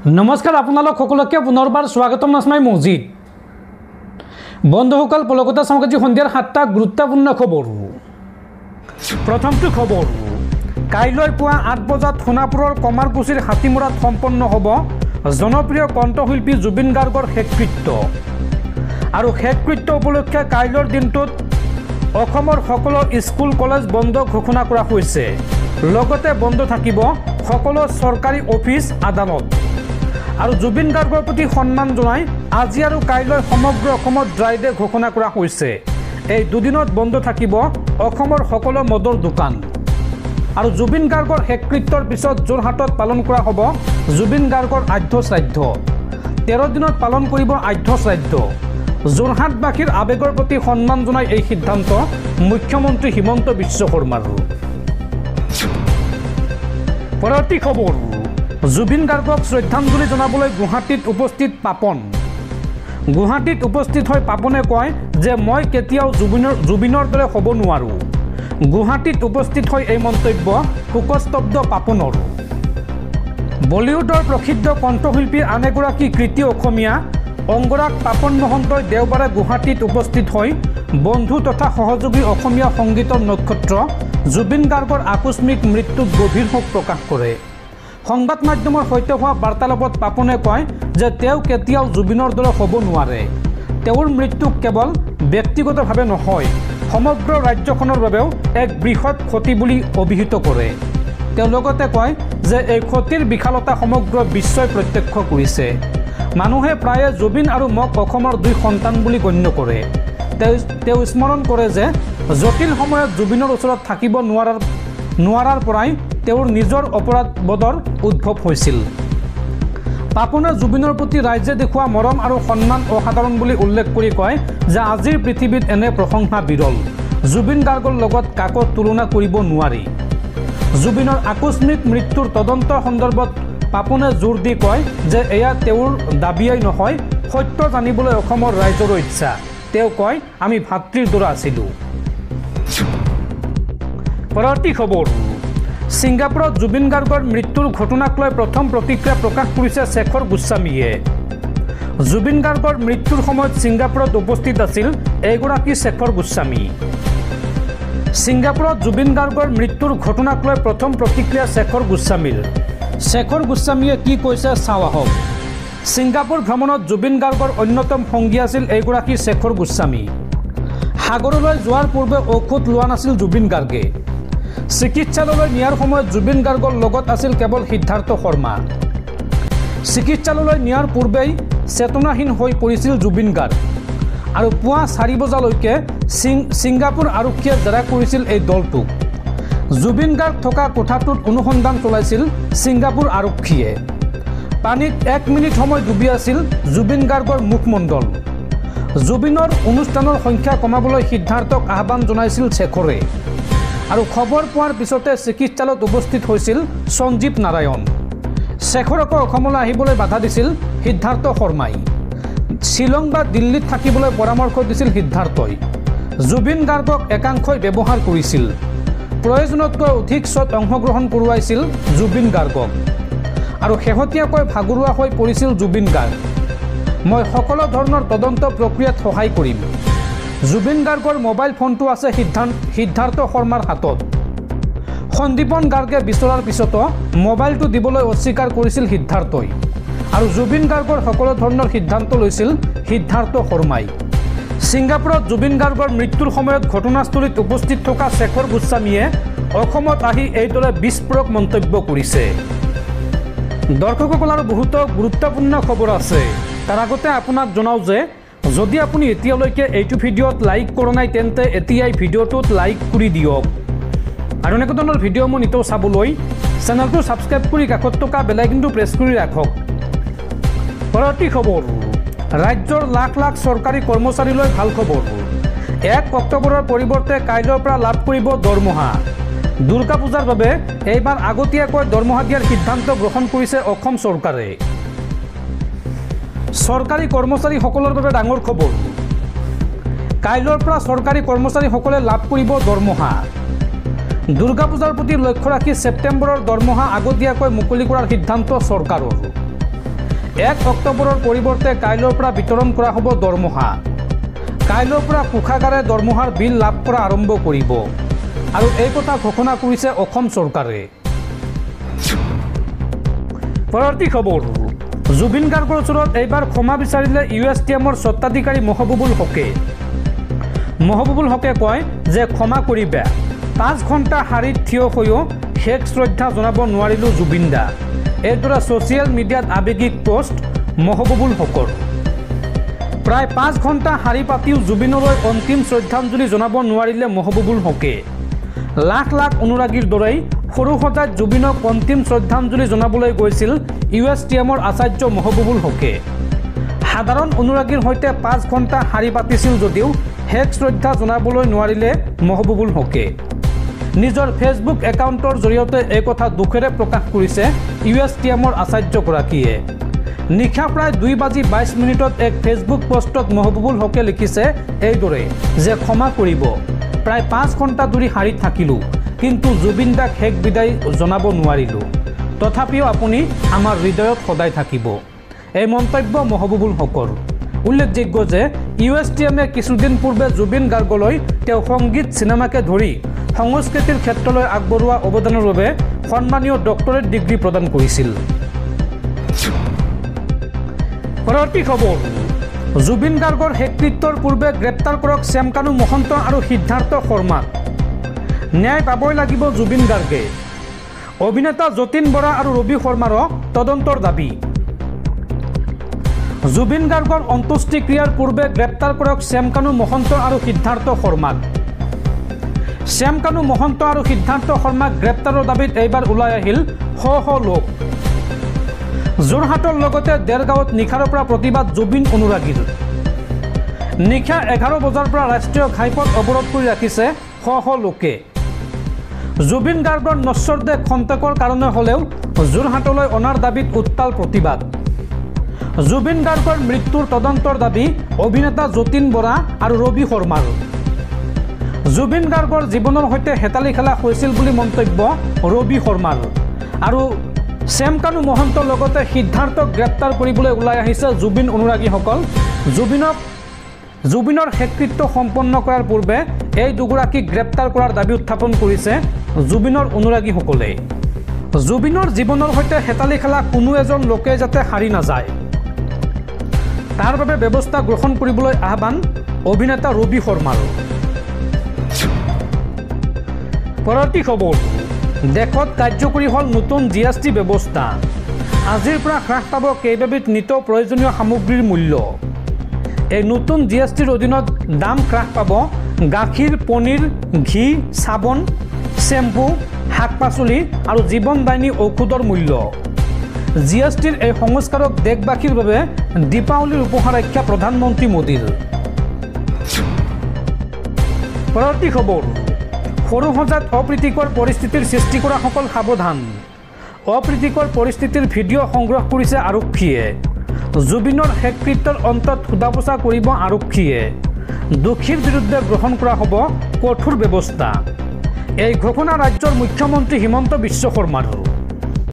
नमस्कार आपनालोक सकलोके पुनर्बार स्वागतम नाजमाई मजिद बंधुসকল पलकता सामकाजी सन्धियार 7टा गुरुत्वपूर्ण खबर। प्रथमটো खबर काइলৈ पुवा 8 बजात सोनापुৰৰ कमारकुছিৰ हातीमुरात सम्पन्न হ'ব জনপ্ৰিয় কণ্ঠশিল্পী জুবিন গাৰ্গৰ শেষকৃত্য আৰু শেষকৃত্য উপলক্ষে কাইলৈৰ দিনটোত অসমৰ সকলো স্কুল কলেজ বন্ধ ঘোষণা কৰা হৈছে। লগতে বন্ধ থাকিব সকলো চৰকাৰী অফিচ আদালত আৰু জুবিন গাৰ্গৰ প্ৰতি সন্মান জনাই আজি আৰু কাইলৈ সমগ্ৰ অসমত ড্ৰাই ডে ঘোষণা কৰা হৈছে। এই দুদিনত বন্ধ থাকিব অসমৰ সকলো মদৰ দোকান আৰু জুবিন গাৰ্গৰ শেষকৃত্যৰ পিছত যোৰহাটত পালন কৰা হ'ব জুবিন গাৰ্গৰ আধ্য শ্ৰাদ্ধ। 13 দিনত পালন কৰিব আধ্য শ্ৰাদ্ধ। যোৰহাটবাসীৰ আবেগৰ প্ৰতি সন্মান জনাই এই সিদ্ধান্ত মুখ্যমন্ত্ৰী হিমন্ত বিশ্ব শৰ্মাৰ। পৰৱৰ্তী খবৰ জুবিন গাৰ্গক শ্ৰদ্ধাঞ্জলি জনাবলৈ গুৱাহাটীত উপস্থিত পাপন। গুৱাহাটীত উপস্থিত হৈ পাপনে কয় যে মই কেতিয়াও জুবিনৰ দৰে হ'ব নোৱাৰোঁ। গুৱাহাটীত উপস্থিত হৈ এই মন্তব্য শোকস্তব্ধ পাপনৰ। বলিউডৰ প্ৰসিদ্ধ কণ্ঠশিল্পীৰ আন এগৰাকী কৃতি অসমীয়া অংগৰাগ পাপন মহন্তই দেওবাৰে গুৱাহাটীত উপস্থিত হৈ বন্ধু তথা সহযোগী অসমীয়া সংগীতৰ নক্ষত্ৰ জুবিন গাৰ্গৰ আকস্মিক মৃত্যুত গভীৰ শোক প্ৰকাশ কৰে। সংবাদ মাধ্যমৰ সৈতে হোৱা বাৰ্তালাপত পাপনে কয় যে তেওঁ কেতিয়াও জুবিনৰ দৰে হ'ব নোৱাৰে। তেওঁৰ মৃত্যুক কেৱল ব্যক্তিগতভাৱে নহয় সমগ্ৰ ৰাজ্যখনৰ বাবেও এক বৃহৎ ক্ষতি বুলি অভিহিত কৰে। তেওঁ লগতে কয় যে এই ক্ষতিৰ বিশালতা সমগ্ৰ বিশ্বই প্ৰত্যক্ষ কৰিছে। মানুহে প্ৰায়ে জুবিন আৰু মোক অসমৰ দুই সন্তান বুলি গণ্য কৰে। তেওঁ স্মৰণ কৰে যে জটিল সময়ত জুবিনৰ ওচৰত থাকিব নোৱাৰাৰ পৰাই তেওঁৰ নিজৰ অপৰাধবোধৰ উদ্ভৱ হৈছিল। পাপনে জুবিনৰ প্ৰতি ৰাইজে দেখুওৱা মৰম আৰু সন্মান অসাধাৰণ বুলি উল্লেখ কৰি কয় যে আজিৰ পৃথিৱীত এনে প্ৰশংসা বিৰল। জুবিন গাৰ্গৰ লগত কাকো তুলনা কৰিব নোৱাৰি। জুবিনৰ আকস্মিক মৃত্যুৰ তদন্তৰ সন্দৰ্ভত পাপনে জোৰ দি কয় যে এয়া তেওঁৰ দাবীয়েই নহয়, সত্য জানিবলৈ অসমৰ ৰাইজৰো ইচ্ছা। তেওঁ কয় আমি ভাতৃৰ দৰে আছিলোঁ। পৰৱৰ্তী খবৰ ছিংগাপুৰত জুবিন গাৰ্গৰ মৃত্যুৰ ঘটনাক লৈ প্ৰথম প্ৰতিক্ৰিয়া প্ৰকাশ কৰিছে শেখৰ গোস্বামীয়ে। জুবিন গাৰ্গৰ মৃত্যুৰ সময়ত ছিংগাপুৰত উপস্থিত আছিল এগৰাকী শেখৰ গোস্বামী। ছিংগাপুৰত জুবিন গাৰ্গৰ মৃত্যুৰ ঘটনাক লৈ প্ৰথম প্ৰতিক্ৰিয়া শেখৰ গোস্বামীৰ। শেখৰ গোস্বামীয়ে কি কৈছে চাওঁ আহক। ছিংগাপুৰ ভ্ৰমণত জুবিন গাৰ্গৰ অন্যতম সংগী আছিল এগৰাকী শেখৰ গোস্বামী। সাগৰলৈ যোৱাৰ পূৰ্বে ঔষধ লোৱা নাছিল জুবিন গাৰ্গে। চিকিৎসালয়লৈ নিয়াৰ সময়ত জুবিন গাৰ্গৰ লগত আছিল কেৱল সিদ্ধাৰ্থ শৰ্মা। চিকিৎসালয়লৈ নিয়াৰ পূৰ্বেই চেতনাহীন হৈ পৰিছিল জুবিন গাৰ্গ আৰু পুৱা 4 বজালৈকে ছিংগাপুৰ আৰক্ষীয়ে জেৰা কৰিছিল এই দলটোক। জুবিন গাৰ্গ থকা কোঠাটোত অনুসন্ধান চলাইছিল ছিংগাপুৰ আৰক্ষীয়ে। পানীত 1 মিনিট সময় ডুবি আছিল জুবিন গাৰ্গৰ মুখমণ্ডল। জুবিনৰ অনুষ্ঠানৰ সংখ্যা কমাবলৈ সিদ্ধাৰ্থক আহ্বান জনাইছিল শেখৰে আৰু খবৰ পোৱাৰ পিছতে চিকিৎসালয়ত উপস্থিত হৈছিল সঞ্জীৱ নাৰায়ণ। শেখৰকো অসমলৈ আহিবলৈ বাধা দিছিল সিদ্ধাৰ্থ শৰ্মাই। শ্বিলং বা দিল্লীত থাকিবলৈ পৰামৰ্শ দিছিল সিদ্ধাৰ্থই। জুবিন গাৰ্গক একাংশই ব্যৱহাৰ কৰিছিল। প্ৰয়োজনতকৈ অধিক শ্বত অংশগ্ৰহণ কৰোৱাইছিল জুবিন গাৰ্গক আৰু শেহতীয়াকৈ ভাগৰুৱা হৈ পৰিছিল জুবিন গাৰ্গ। মই সকলো ধৰণৰ তদন্ত প্ৰক্ৰিয়াত সহায় কৰিম। জুবিন গাৰ্গৰ মোবাইল ফোনটো আছে সিদ্ধাৰ্থ শৰ্মাৰ হাতত। সন্দীপন গাৰ্গে বিচৰাৰ পিছতো মোবাইলটো দিবলৈ অস্বীকাৰ কৰিছিল সিদ্ধাৰ্থই আৰু জুবিন গাৰ্গৰ সকলো ধৰণৰ সিদ্ধান্ত লৈছিল সিদ্ধাৰ্থ শৰ্মাই। ছিংগাপুৰত জুবিন গাৰ্গৰ মৃত্যুৰ সময়ত ঘটনাস্থলীত উপস্থিত থকা শেখৰ গোস্বামীয়ে অসমত আহি এইদৰে বিস্ফোৰক মন্তব্য কৰিছে। দৰ্শকসকল আৰু বহুতো গুৰুত্বপূৰ্ণ খবৰ আছে। তাৰ আগতে আপোনাক জনাওঁ যে যদি আপুনি এতিয়ালৈকে এইটো ভিডিঅ'ত লাইক কৰা নাই তেন্তে এতিয়াই ভিডিঅ'টোত লাইক কৰি দিয়ক আৰু এনেকুৱা ধৰণৰ ভিডিঅ'সমূহ নিতৌ চাবলৈ চেনেলটো ছাবস্ক্ৰাইব কৰি কাষত থকা বেল আইকনটো প্ৰেছ কৰি ৰাখক। পৰৱৰ্তী খবৰ ৰাজ্যৰ লাখ লাখ চৰকাৰী কৰ্মচাৰীলৈ ভাল খবৰ। 1 অক্টোবৰৰ পৰিৱৰ্তে কাইলৈৰ পৰা লাভ কৰিব দৰমহা। দুৰ্গা পূজাৰ বাবে এইবাৰ আগতীয়াকৈ দৰমহা দিয়াৰ সিদ্ধান্ত গ্ৰহণ কৰিছে অসম চৰকাৰে। চৰকাৰী কৰ্মচাৰীসকলৰ বাবে ডাঙৰ খবৰ। কাইলৈৰ পৰা চৰকাৰী কৰ্মচাৰীসকলে লাভ কৰিব দৰমহা। দুৰ্গা পূজাৰ প্ৰতি লক্ষ্য ৰাখি ছেপ্টেম্বৰৰ দৰমহা আগতীয়াকৈ মুকলি কৰাৰ সিদ্ধান্ত চৰকাৰৰ। 1 অক্টোবৰৰ পৰিৱৰ্তে কাইলৈৰ পৰা বিতৰণ কৰা হ'ব দৰমহা। কাইলৈৰ পৰা কোষাগাৰে দৰমহাৰ বিল লাভ কৰা আৰম্ভ কৰিব আৰু এই কথা ঘোষণা কৰিছে অসম চৰকাৰে। পৰৱৰ্তী খবৰ, জুবিন গাৰ্গৰ ওচৰত এইবাৰ ক্ষমা বিচাৰিলে USTMৰ স্বত্বাধিকাৰী মহবুবুল হকে। মহবুবুল হকে কয় যে ক্ষমা কৰিবা, 5 ঘণ্টা শাৰীত থিয় হৈও শেষ শ্ৰদ্ধা জনাব নোৱাৰিলোঁ জুবিন দা। এইদৰে ছ'চিয়েল মিডিয়াত আৱেগিক পোষ্ট মহবুবুল হকৰ। প্ৰায় 5 ঘণ্টা শাৰী পাতিও জুবিনলৈ অন্তিম শ্ৰদ্ধাঞ্জলি জনাব নোৱাৰিলে মহবুবুল হকে। লাখ লাখ অনুৰাগীৰ দৰেই সৰু সজাত জুবিনক অন্তিম শ্ৰদ্ধাঞ্জলি জনাবলৈ গৈছিল USTMৰ আচাৰ্য মহবুবুল হকে। সাধাৰণ অনুৰাগীৰ সৈতে 5 ঘণ্টা শাৰী পাতিছিল যদিও শেষ শ্ৰদ্ধা জনাবলৈ নোৱাৰিলে মহবুবুল হকে। নিজৰ ফেচবুক একাউণ্টৰ জৰিয়তে এই কথা দুখেৰে প্ৰকাশ কৰিছে USTMৰ আচাৰ্যগৰাকীয়ে। নিশা প্ৰায় 2:22 এক ফেচবুক পোষ্টত মহবুবুল হকে লিখিছে এইদৰে যে ক্ষমা কৰিব, প্ৰায় 5 ঘণ্টা ধৰি শাৰীত থাকিলোঁ, কিন্তু জুবিন দাক শেষ বিদায় জনাব নোৱাৰিলোঁ। তথাপিও আপুনি আমাৰ হৃদয়ত সদায় থাকিব। এই মন্তব্য মহবুবুল হকৰ। উল্লেখযোগ্য যে USTMে কিছুদিন পূৰ্বে জুবিন গাৰ্গলৈ তেওঁ সংগীত চিনেমাকে ধৰি সংস্কৃতিৰ ক্ষেত্ৰলৈ আগবঢ়োৱা অৱদানৰ বাবে সন্মানীয় ডক্টৰেট ডিগ্ৰী প্ৰদান কৰিছিল। পৰৱৰ্তী খবৰ, জুবিন গাৰ্গৰ শেষকৃত্যৰ পূৰ্বে গ্ৰেপ্তাৰ কৰক শ্যামকানু মহন্ত আৰু সিদ্ধাৰ্থ শৰ্মাক। ন্যায় পাবই লাগিব জুবিন গাৰ্গে। অভিনেতা যতীন বৰা আৰু ৰবি শৰ্মাৰো তদন্তৰ দাবী। জুবিন গাৰ্গৰ অন্ত্যেষ্টিক্ৰিয়াৰ পূৰ্বে গ্ৰেপ্তাৰ কৰক শ্যামকানু মহন্ত আৰু সিদ্ধাৰ্থ শৰ্মাক। শ্যামকানু মহন্ত আৰু সিদ্ধাৰ্থ শৰ্মাক গ্ৰেপ্তাৰৰ দাবীত এইবাৰ ওলাই আহিল শ শ লোক। যোৰহাটৰ লগতে দেৰগাঁৱত নিশাৰ পৰা প্ৰতিবাদ জুবিন অনুৰাগীৰ। নিশা 11 বজাৰ পৰা ৰাষ্ট্ৰীয় ঘাইপথ অৱৰোধ কৰি ৰাখিছে শ শ লোকে। জুবিন গাৰ্গৰ নশ্বৰ দেহ খন্তেকৰ কাৰণে হ'লেও যোৰহাটলৈ অনাৰ দাবীত উত্তাল প্ৰতিবাদ। জুবিন গাৰ্গৰ মৃত্যুৰ তদন্তৰ দাবী অভিনেতা যতীন বৰা আৰু ৰবি শৰ্মাৰ। জুবিন গাৰ্গৰ জীৱনৰ সৈতে হেতালি খেলা হৈছিল বুলি মন্তব্য ৰবি শৰ্মাৰ। আৰু শ্যামকানু মহন্তৰ লগতে সিদ্ধাৰ্থক গ্ৰেপ্তাৰ কৰিবলৈ ওলাই আহিছে জুবিন অনুৰাগীসকল। জুবিনৰ শেষকৃত্য সম্পন্ন কৰাৰ পূৰ্বে এই দুগৰাকীক গ্ৰেপ্তাৰ কৰাৰ দাবী উত্থাপন কৰিছে জুবিনৰ অনুৰাগীসকলে। জুবিনৰ জীৱনৰ সৈতে হেতালি খেলা কোনো এজন লোকে যাতে হাৰি নাযায়, তাৰ বাবে ব্যৱস্থা গ্ৰহণ কৰিবলৈ আহ্বান অভিনেতা ৰবি শৰ্মাৰ। পৰৱৰ্তী খবৰ, দেশত কাৰ্যকৰী হ'ল নতুন GST ব্যৱস্থা। আজিৰ পৰা হ্ৰাস পাব কেইবাবিধ নিত্য প্ৰয়োজনীয় সামগ্ৰীৰ মূল্য। এই নতুন GSTৰ অধীনত দাম হ্ৰাস পাব গাখীৰ, পনীৰ, ঘি, চাবোন, শ্বেম্পু, শাক পাচলি আৰু জীৱনদায়িনী ঔষধৰ মূল্য। GSTৰ এই সংস্কাৰক দেশবাসীৰ বাবে দীপাৱলীৰ উপহাৰ আখ্যা প্ৰধানমন্ত্ৰী মোদীৰ। পৰৱৰ্তী খবৰ, সৰু সজাত অপ্ৰীতিকৰ পৰিস্থিতিৰ সৃষ্টি কৰাসকল সাৱধান। অপ্ৰীতিকৰ পৰিস্থিতিৰ ভিডিঅ' সংগ্ৰহ কৰিছে আৰক্ষীয়ে। জুবিনৰ শেষকৃত্যৰ অন্তত সোধা পোছা কৰিব আৰক্ষীয়ে। দোষীৰ বিৰুদ্ধে গ্ৰহণ কৰা হ'ব কঠোৰ ব্যৱস্থা। এই ঘোষণা ৰাজ্যৰ মুখ্যমন্ত্ৰী হিমন্ত বিশ্ব শৰ্মাৰ।